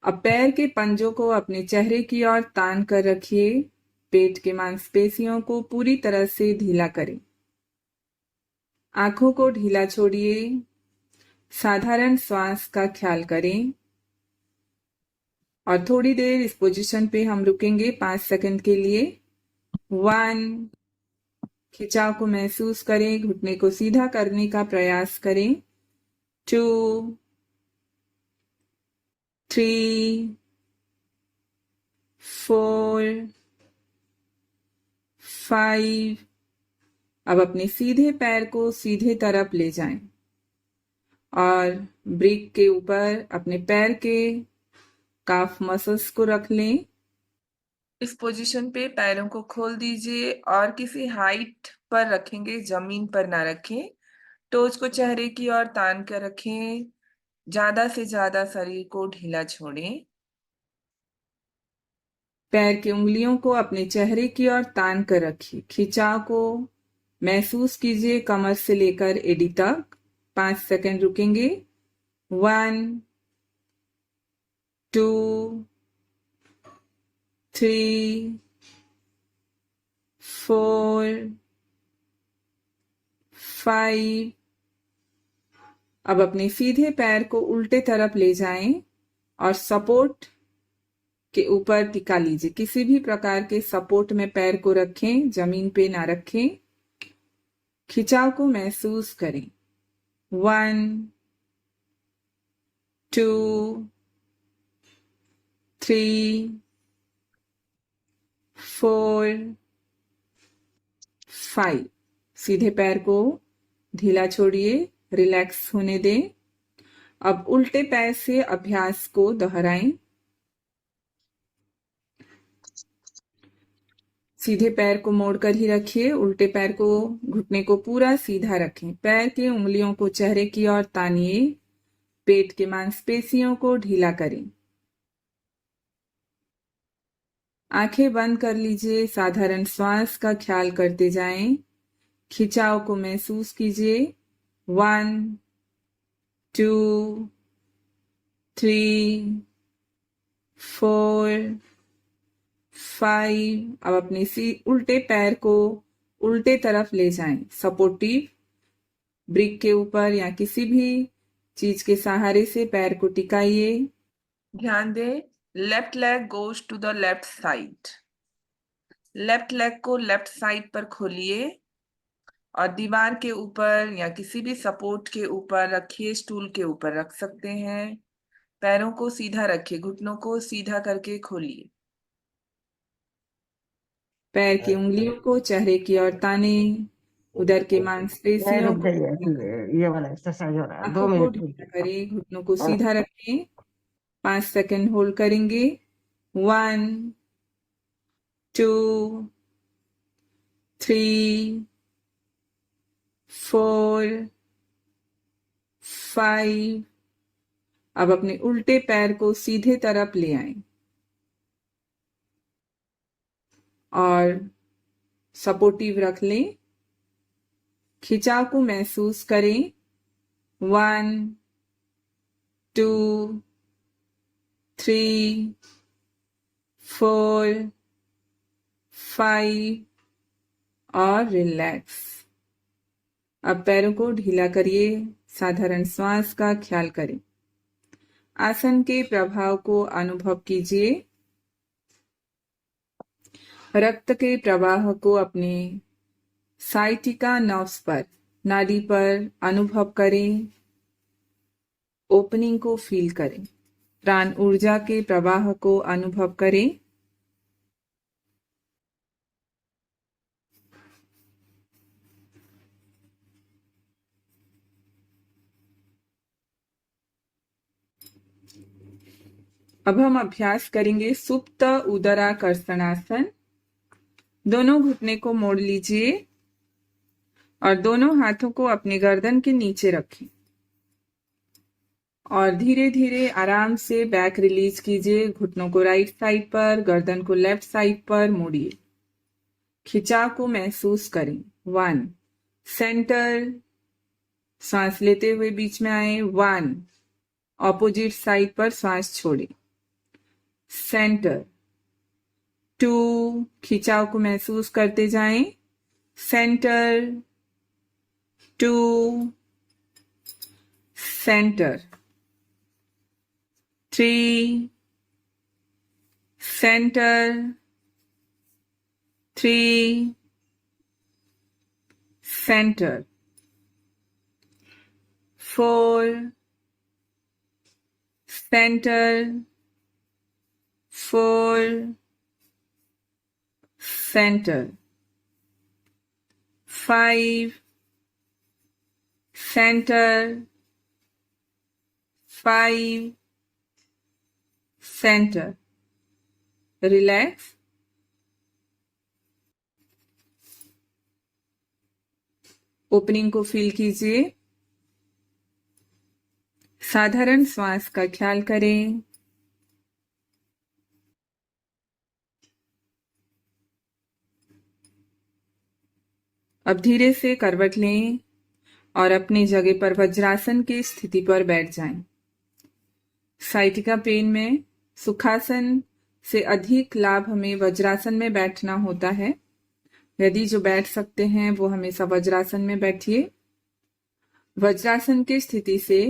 अब पैर के पंजों को अपने चेहरे की ओर तान कर रखिए। पेट के मांसपेशियों को पूरी तरह से ढीला करें। आंखों को ढीला छोड़िए। साधारण श्वास का ख्याल करें और थोड़ी देर इस पोजीशन पे हम रुकेंगे 5 सेकंड के लिए। 1, खिंचाव को महसूस करें, घुटने को सीधा करने का प्रयास करें। 2, 3, 4, 5। अब अपने सीधे पैर को सीधे तरफ ले जाएं और ब्रिक के ऊपर अपने पैर के काफ मसल्स को रख लें। इस पोजीशन पे पैरों को खोल दीजिए और किसी हाइट पर रखेंगे, जमीन पर ना रखें। टोज को चेहरे की ओर तान कर रखें। ज्यादा से ज्यादा शरीर को ढीला छोड़ें। पैर की उंगलियों को अपने चेहरे की ओर तान कर रखिए। खिंचाव को महसूस कीजिए कमर से लेकर एड़ी तक। 5 सेकंड रुकेंगे। 1, 2, 3, 4, 5। अब अपने सीधे पैर को उल्टे तरफ ले जाएं और सपोर्ट के ऊपर टिका लीजिए। किसी भी प्रकार के सपोर्ट में पैर को रखें, जमीन पे ना रखें। खिंचाव को महसूस करें। 1, 2, 3, 4, 5। सीधे पैर को ढीला छोड़िए, रिलैक्स होने दें। अब उल्टे पैर से अभ्यास को दोहराएं। सीधे पैर को मोड़कर ही रखिए। उल्टे पैर को, घुटने को पूरा सीधा रखें। पैर के उंगलियों को चेहरे की ओर तानिए। पेट के मांसपेशियों को ढीला करें। आंखें बंद कर लीजिए। साधारण श्वास का ख्याल करते जाएं। खिंचाव को महसूस कीजिए। 1, 2, 3, 4, 5। अब अपने उल्टे पैर को उल्टे तरफ ले जाएं। सपोर्टिव ब्रिक के ऊपर या किसी भी चीज के सहारे से पैर को टिकाइए। ध्यान दें, left leg goes to the left side. Left leg को लेफ्ट साइड पर खोलिए और दीवार के ऊपर या किसी भी सपोर्ट के ऊपर रखिए। स्टूल के ऊपर रख सकते हैं। पैरों को सीधा रखिए, घुटनों को सीधा करके खोलिए। पैर की उंगलियों को चेहरे की ओर ताने। उधर के मांसपेशियों रुक को जाइए, ढीला करें। ये वाला एक्सरसाइज हो रहा है, दो आंखों को मिनट ढीला करें, घुटनों को सीधा रखें। 5 सेकंड होल्ड करेंगे। 1, 2, 3, 4, 5। अब अपने उल्टे पैर को सीधे तरफ ले आएं और सपोर्टिव रख लें। खिंचाव को महसूस करें। 1, 2, 3, 4, 5 और रिलैक्स। अब पैरों को ढीला करिए। साधारण श्वास का ख्याल करें। आसन के प्रभाव को अनुभव कीजिए। रक्त के प्रवाह को अपने साइटिका नर्व्स पर, नाड़ी पर अनुभव करें। ओपनिंग को फील करें। प्राण ऊर्जा के प्रवाह को अनुभव करें। अब हम अभ्यास करेंगे सुप्त उदराकर्षणासन। दोनों घुटने को मोड़ लीजिए। और दोनों हाथों को अपने गर्दन के नीचे रखें और धीरे धीरे आराम से बैक रिलीज कीजिए। घुटनों को राइट साइड पर, गर्दन को लेफ्ट साइड पर मोड़िए। खिंचाव को महसूस करें। 1 सेंटर, सांस लेते हुए बीच में आए। 1 ऑपोजिट साइड पर सांस छोड़े। सेंटर। 2 खिंचाव को महसूस करते जाएं। Centre. 2 centre. 3 centre. 3 centre. 4 centre. 4 centre. 5 centre. 5 centre. Relax. Opening को फील कीजिए। साधारण श्वास का ख्याल करें। अब धीरे से करवट लें और अपनी जगह पर वज्रासन की स्थिति पर बैठ जाएं। साइटिका पेन में सुखासन से अधिक लाभ हमें वज्रासन में बैठना होता है। यदि जो बैठ सकते हैं वो हमेशा वज्रासन में बैठिए। वज्रासन की स्थिति से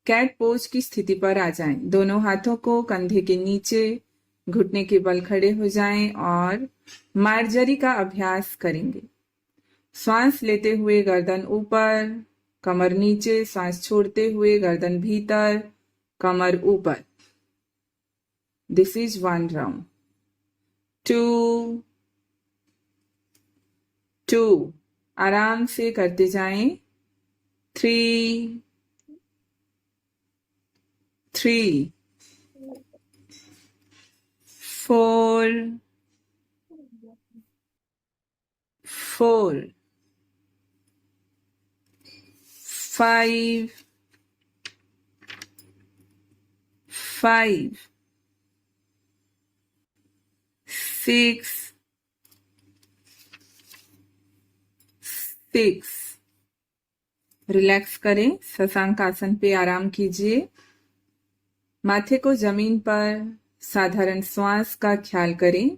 कैट पोज की स्थिति पर आ जाएं। दोनों हाथों को कंधे के नीचे, घुटने के बल खड़े हो जाएं और मार्जरी का अभ्यास करेंगे। श्वास लेते हुए गर्दन ऊपर, कमर नीचे, श्वास छोड़ते हुए गर्दन भीतर, कमर ऊपर। This is 1 round. 2 2 आराम से करते जाएं। 3 3 4 4 5 5 6 6 रिलैक्स करें। शशांक आसन पे आराम कीजिए। माथे को जमीन पर साधारण श्वास का ख्याल करें।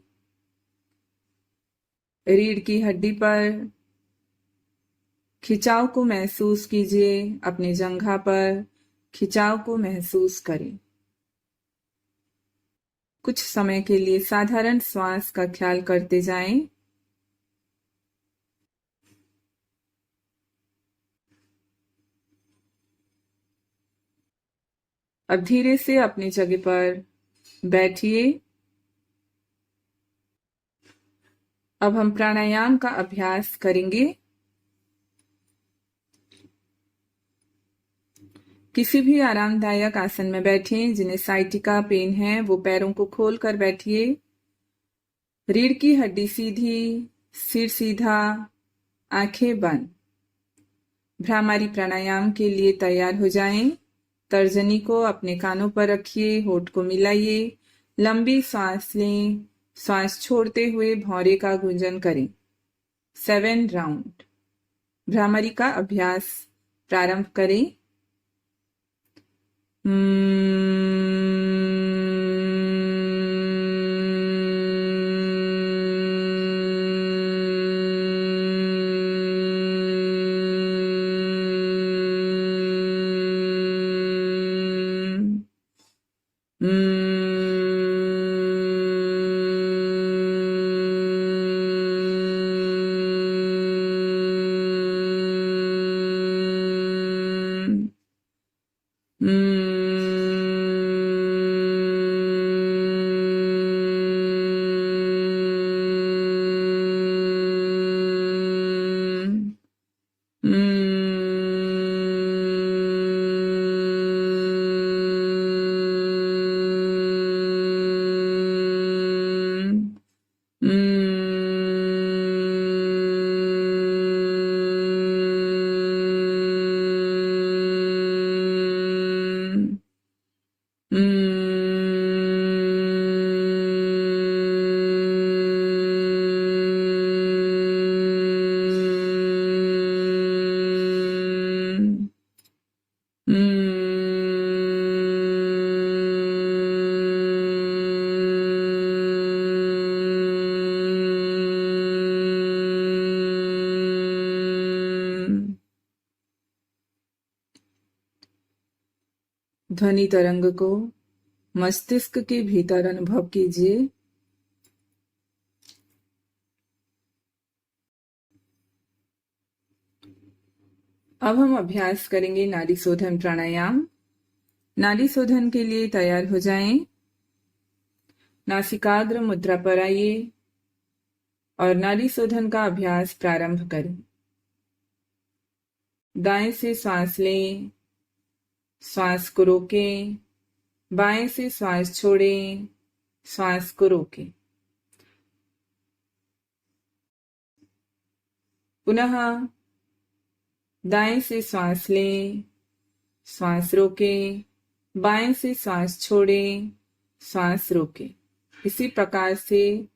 रीढ़ की हड्डी पर खिंचाव को महसूस कीजिए। अपनी जंघा पर खिंचाव को महसूस करें। कुछ समय के लिए साधारण श्वास का ख्याल करते जाएं। अब धीरे से अपनी जगह पर बैठिए। अब हम प्राणायाम का अभ्यास करेंगे। किसी भी आरामदायक आसन में बैठें। जिन्हें साइटिका पेन है वो पैरों को खोल कर बैठिए। रीढ़ की हड्डी सीधी, सिर सीधा, आंखें बंद। भ्रामरी प्राणायाम के लिए तैयार हो जाएं। तर्जनी को अपने कानों पर रखिए, होठ को मिलाइए, लंबी सांस लें। सांस छोड़ते हुए भौरे का गुंजन करें। 7 राउंड। भ्रामरी का अभ्यास प्रारंभ करें। ध्वनि तरंग को मस्तिष्क के भीतर अनुभव कीजिए। अब हम अभ्यास करेंगे नाड़ी शोधन प्राणायाम। नाड़ी शोधन के लिए तैयार हो जाएं। नासिकाग्र मुद्रा पर आइए और नाड़ी शोधन का अभ्यास प्रारंभ करें। दाएं से श्वास लें, श्वास को रोकें, बाएं से श्वास छोड़ें, श्वास को रोकें। पुनः दाएं से श्वास लें, श्वास रोकें, बाएं से श्वास छोड़ें, श्वास रोकें। इसी प्रकार से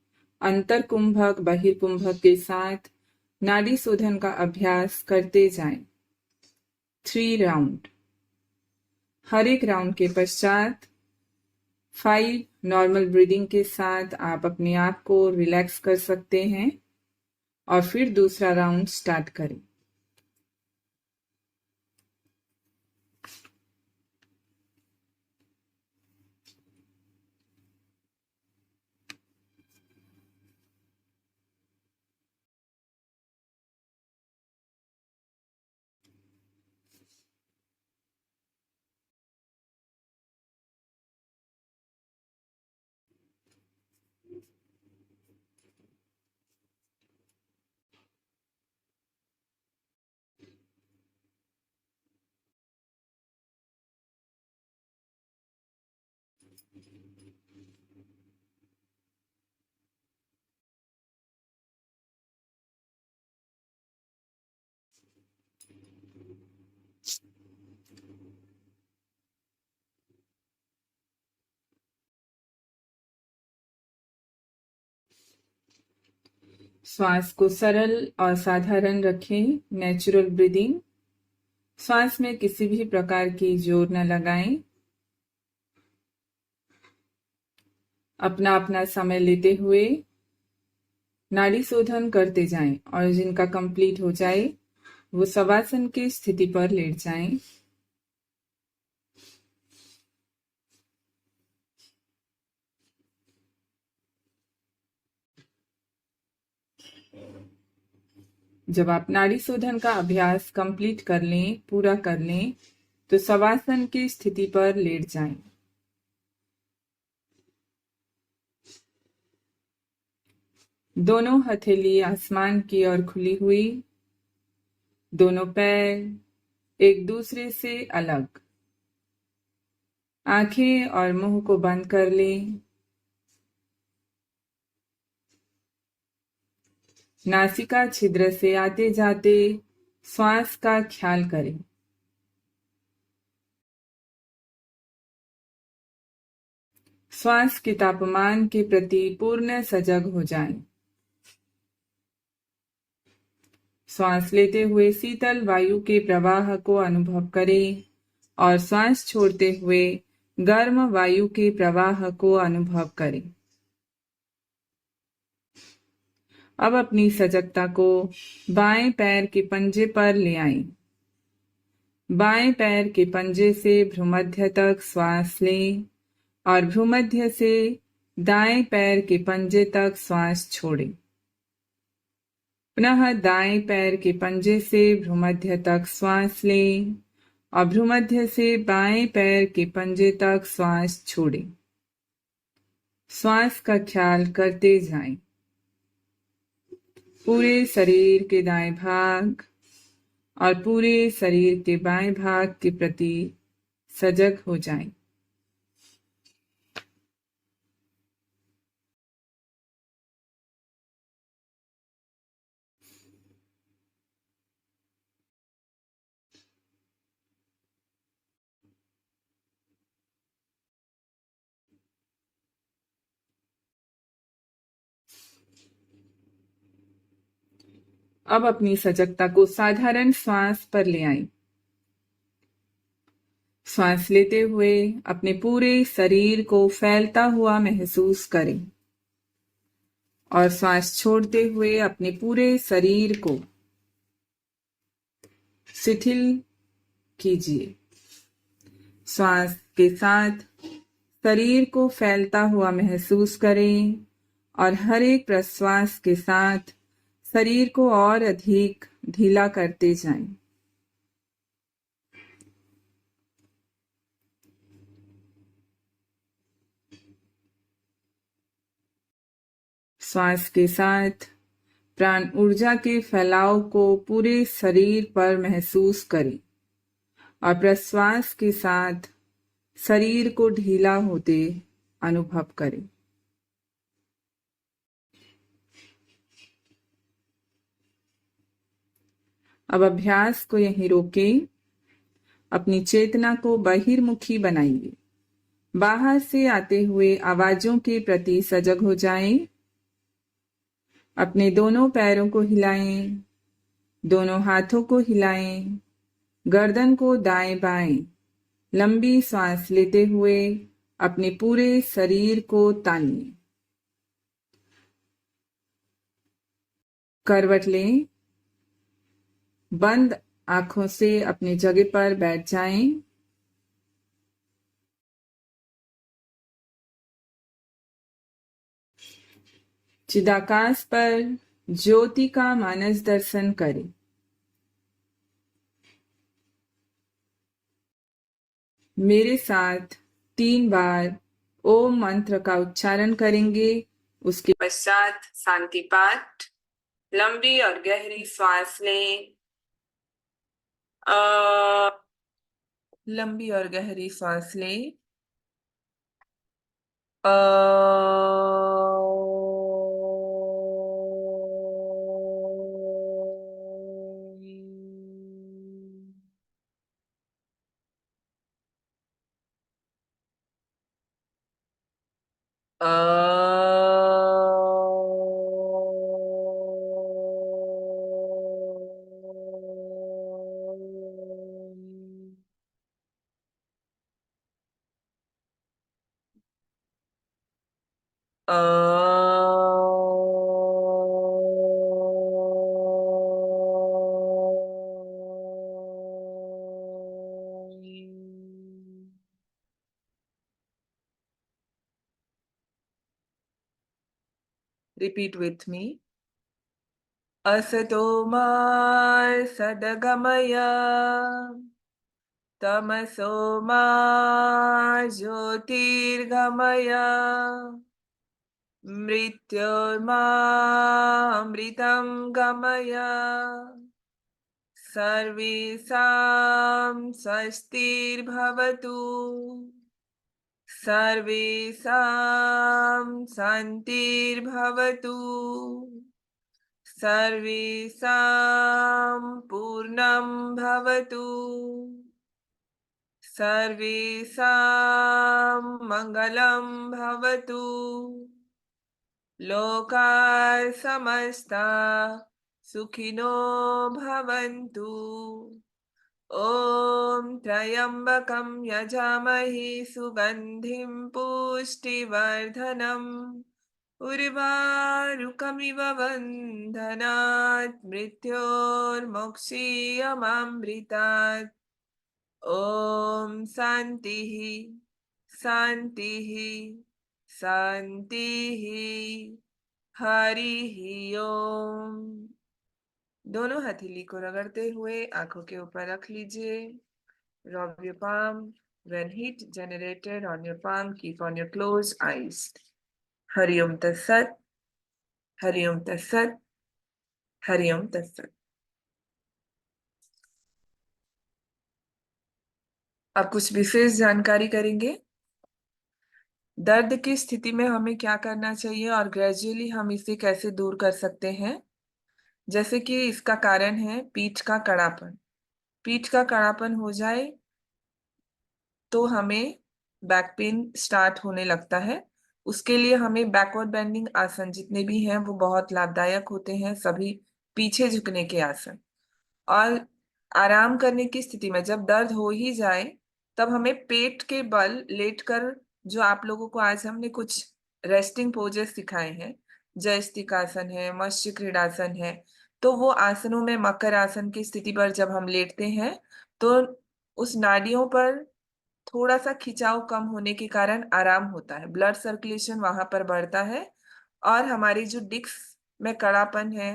अंतरकुंभक बहिर्कुंभक के साथ नाड़ी शोधन का अभ्यास करते जाएं। 3 राउंड। हर एक राउंड के पश्चात 5 नॉर्मल ब्रीदिंग के साथ आप अपने आप को रिलैक्स कर सकते हैं और फिर दूसरा राउंड स्टार्ट करें। श्वास को सरल और साधारण रखें। Natural breathing. श्वास में किसी भी प्रकार की जोर न लगाएं। अपना अपना समय लेते हुए नाड़ी शोधन करते जाएं और जिनका कंप्लीट हो जाए वो शवासन की स्थिति पर लेट जाएं। जब आप नाड़ी शोधन का अभ्यास कंप्लीट कर लें, पूरा कर लें, तो शवासन की स्थिति पर लेट जाएं। दोनों हथेली आसमान की ओर खुली हुई, दोनों पैर एक दूसरे से अलग। आंखें और मुंह को बंद कर लें। नासिका छिद्र से आते जाते श्वास का ख्याल करें। श्वास के तापमान के प्रति पूर्ण सजग हो जाएं। श्वास लेते हुए शीतल वायु के प्रवाह को अनुभव करें और श्वास छोड़ते हुए गर्म वायु के प्रवाह को अनुभव करें। अब अपनी सजगता को बाएं पैर के पंजे पर ले आएं। बाएं पैर के पंजे से भ्रूमध्य तक श्वास लें और भ्रूमध्य से दाएं पैर के पंजे तक श्वास छोड़ें। पुनः दाएं पैर के पंजे से भ्रूमध्य तक श्वास लें और भ्रूमध्य से बाएं पैर के पंजे तक श्वास छोड़ें। श्वास का ख्याल करते जाएं। पूरे शरीर के दाएं भाग और पूरे शरीर के बाएं भाग के प्रति सजग हो जाएं। अब अपनी सजगता को साधारण श्वास पर ले आएं। श्वास लेते हुए अपने पूरे शरीर को फैलता हुआ महसूस करें और श्वास छोड़ते हुए अपने पूरे शरीर को शिथिल कीजिए। श्वास के साथ शरीर को फैलता हुआ महसूस करें और हर एक प्रश्वास के साथ शरीर को और अधिक ढीला करते जाएं। श्वास के साथ प्राण ऊर्जा के फैलाव को पूरे शरीर पर महसूस करें और प्रश्वास के साथ शरीर को ढीला होते अनुभव करें। अब अभ्यास को यहीं रोकें। अपनी चेतना को बहिर्मुखी बनाइए। बाहर से आते हुए आवाजों के प्रति सजग हो जाएं। अपने दोनों पैरों को हिलाएं, दोनों हाथों को हिलाएं, गर्दन को दाएं बाएं लंबी सांस लेते हुए अपने पूरे शरीर को तानिए। करवट लें, बंद आंखों से अपनी जगह पर बैठ जाएं। चिदाकाश पर ज्योति का मानस दर्शन करें। मेरे साथ 3 बार ओम मंत्र का उच्चारण करेंगे। उसके पश्चात शांति पाठ। लंबी और गहरी सांस लें। लंबी और गहरी सांस लें। Repeat with me. असतो मा सद्गमय तमसो मा ज्योतिर्गमय मृत्योर्मामृतं गमय सर्वेषां स्वस्तिर्भवतु सर्वेषां शान्तिर्भवतु सर्वेषां पूर्णं भवतु सर्वेषां मङ्गलं भवतु लोकाः समस्ताः सुखिनो भवन्तु। ॐ त्र्यम्बकं यजामहे सुगन्धिं पुष्टिवर्धनम् उर्वारुकमिव बन्धनात् मृत्योर्मुक्षीयमामृतात्। ॐ शान्तिः शान्तिः शान्तिः। हरिः ओम। दोनों हथेली को रगड़ते हुए आंखों के ऊपर रख लीजिए। Rub your palm. When heat generated on your palm, keep on your closed eyes. Hari Om Tat Sat. Hari Om Tat Sat. Hari Om Tat Sat. अब कुछ विशेष जानकारी करेंगे। दर्द की स्थिति में हमें क्या करना चाहिए और ग्रेजुअली हम इसे कैसे दूर कर सकते हैं। जैसे कि इसका कारण है पीठ का कड़ापन। पीठ का कड़ापन हो जाए तो हमें बैक पेन स्टार्ट होने लगता है। उसके लिए हमें बैकवर्ड बेंडिंग आसन जितने भी हैं वो बहुत लाभदायक होते हैं, सभी पीछे झुकने के आसन। और आराम करने की स्थिति में जब दर्द हो ही जाए तब हमें पेट के बल लेटकर, जो आप लोगों को आज हमने कुछ रेस्टिंग पोजेस सिखाए हैं, जयस्तिकासन है, मत्स्य क्रीड़ासन है, तो वो आसनों में मकर आसन की स्थिति पर जब हम लेटते हैं तो उस नाड़ियों पर थोड़ा सा खिंचाव कम होने के कारण आराम होता है, ब्लड सर्कुलेशन वहां पर बढ़ता है और हमारी जो डिस्क में कड़ापन है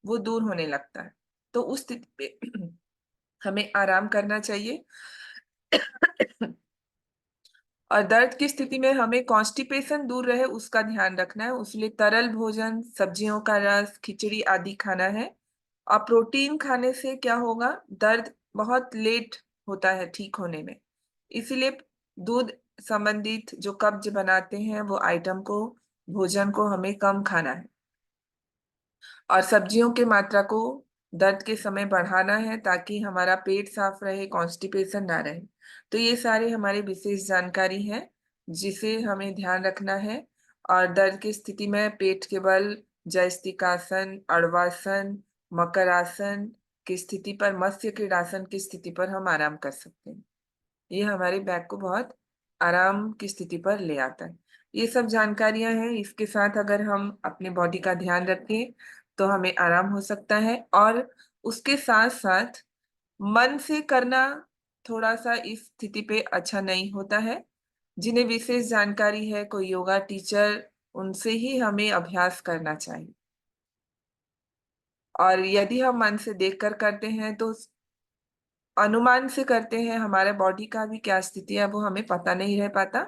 वो दूर होने लगता है। तो उस स्थिति पे हमें आराम करना चाहिए। और दर्द की स्थिति में हमें कॉन्स्टिपेशन दूर रहे उसका ध्यान रखना है, उसलिए तरल भोजन, सब्जियों का रस, खिचड़ी आदि खाना है। और प्रोटीन खाने से क्या होगा, दर्द बहुत लेट होता है ठीक होने में, इसीलिए दूध संबंधित जो कब्ज बनाते हैं वो आइटम को, भोजन को हमें कम खाना है। और सब्जियों की मात्रा को दर्द के समय बढ़ाना है ताकि हमारा पेट साफ रहे, कॉन्स्टिपेशन ना रहे। तो ये सारे हमारे विशेष जानकारी हैं जिसे हमें ध्यान रखना है। और दर्द की स्थिति में पेट के बल जयस्तिकासन, अड़वासन, मकर आसन की स्थिति पर, मत्स्य क्रीड़ासन की स्थिति पर हम आराम कर सकते हैं। ये हमारे बैक को बहुत आराम की स्थिति पर ले आता है। ये सब जानकारियां हैं, इसके साथ अगर हम अपने बॉडी का ध्यान रखें तो हमें आराम हो सकता है। और उसके साथ साथ मन से करना थोड़ा सा इस स्थिति पे अच्छा नहीं होता है। जिन्हें विशेष जानकारी है, कोई योगा टीचर, उनसे ही हमें अभ्यास करना चाहिए। और यदि हम मन से देखकर करते हैं तो अनुमान से करते हैं, हमारे बॉडी का भी क्या स्थिति है वो हमें पता नहीं रह पाता।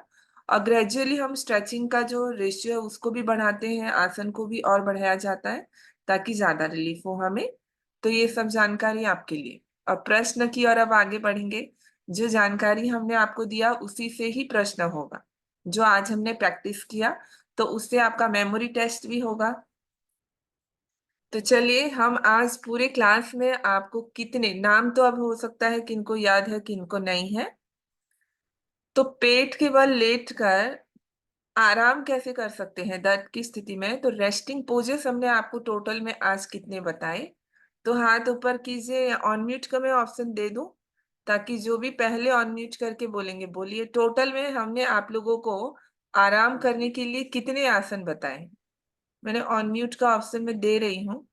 और ग्रेजुअली हम स्ट्रेचिंग का जो रेशियो है उसको भी बढ़ाते हैं, आसन को भी और बढ़ाया जाता है ताकि ज्यादा रिलीफ हो हमें। तो ये सब जानकारी आपके लिए। अब प्रश्न की और अब आगे बढ़ेंगे। जो जानकारी हमने आपको दिया उसी से ही प्रश्न होगा, जो आज हमने प्रैक्टिस किया, तो उससे आपका मेमोरी टेस्ट भी होगा। तो चलिए, हम आज पूरे क्लास में आपको कितने नाम, तो अब हो सकता है किनको याद है किनको नहीं है। तो पेट के बल लेट कर आराम कैसे कर सकते हैं दर्द की स्थिति में, तो रेस्टिंग पोजेस हमने आपको टोटल में आज कितने बताए। तो हाथ ऊपर कीजिए, ऑन म्यूट का मैं ऑप्शन दे दूं ताकि जो भी पहले ऑन म्यूट करके बोलेंगे बोलिए। टोटल में हमने आप लोगों को आराम करने के लिए कितने आसन बताए, मैंने ऑन म्यूट का ऑप्शन में दे रही हूँ।